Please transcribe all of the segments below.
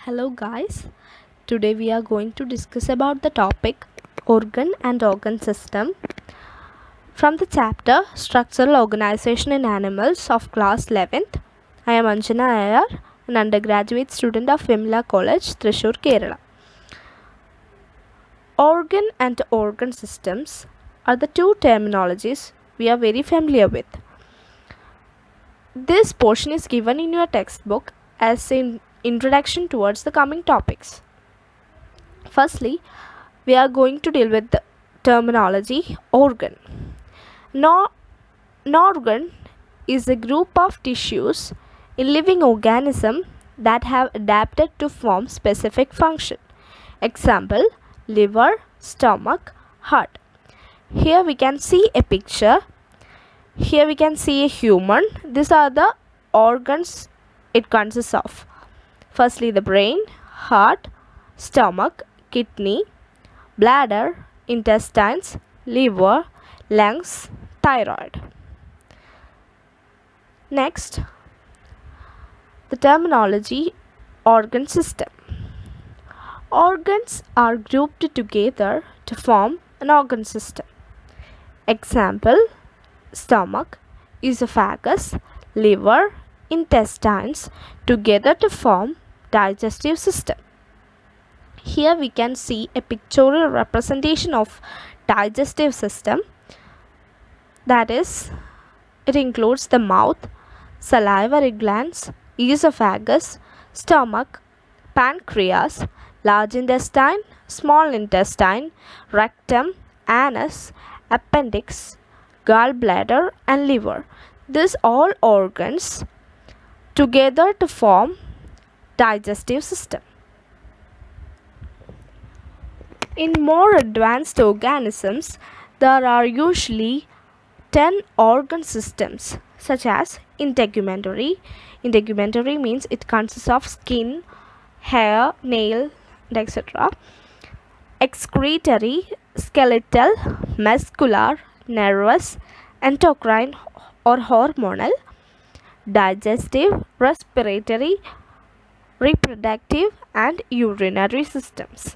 Hello guys, today we are going to discuss about the topic organ and organ system from the chapter Structural Organization in Animals of class 11th. I am Anjana Ayar, an undergraduate student of Vimla College, Thrissur, Kerala. Organ and organ systems are the two terminologies we are very familiar with. This portion is given in your textbook as an introduction towards the coming topics. Firstly, we are going to deal with the terminology organ. An organ is a group of tissues in living organism that have adapted to form specific function. Example, liver, stomach, heart. Here we can see a picture. Here we can see a human. These are the organs it consists of. Firstly, the brain, heart, stomach, kidney, bladder, intestines, liver, lungs, thyroid. Next, the terminology organ system. Organs are grouped together to form an organ system. Example, stomach, esophagus, liver, intestines together to form digestive system. Here we can see a pictorial representation of digestive system. That is, it includes the mouth, salivary glands, esophagus, stomach, pancreas, large intestine, small intestine, rectum, anus, appendix, gallbladder and liver. These all organs together to form digestive system. In more advanced organisms, there are usually 10 organ systems such as integumentary. Integumentary means it consists of skin, hair, nail, etc. Excretory, skeletal, muscular, nervous, endocrine or hormonal, digestive, respiratory, reproductive and urinary systems.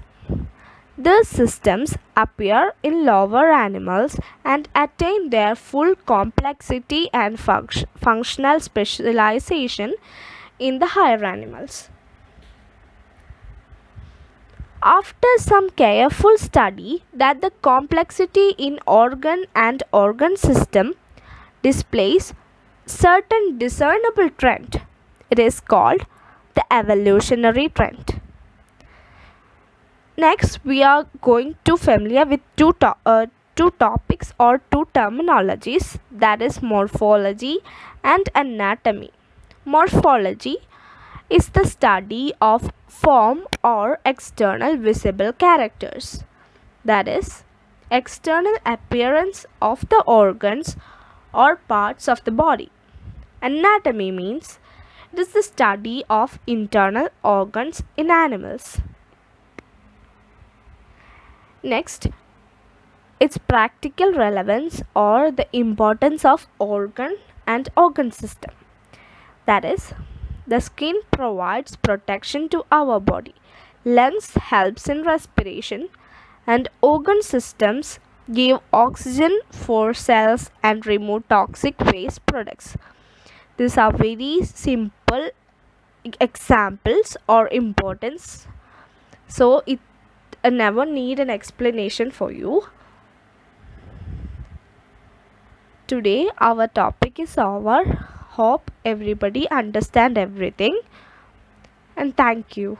These systems appear in lower animals and attain their full complexity and functional specialization in the higher animals. After some careful study that the complexity in organ and organ system displays certain discernible trend, it is called the evolutionary trend. Next, we are going to familiar with two topics or two terminologies, that is morphology and anatomy. Morphology is the study of form or external visible characters, that is, external appearance of the organs or parts of the body. Anatomy means it is the study of internal organs in animals. Next, its practical relevance or the importance of organ and organ system. That is, the skin provides protection to our body, lungs helps in respiration, and organ systems give oxygen for cells and remove toxic waste products. These are very simple examples or importance, so it never need an explanation for you. Today our topic is over. Hope everybody understand everything, and thank you.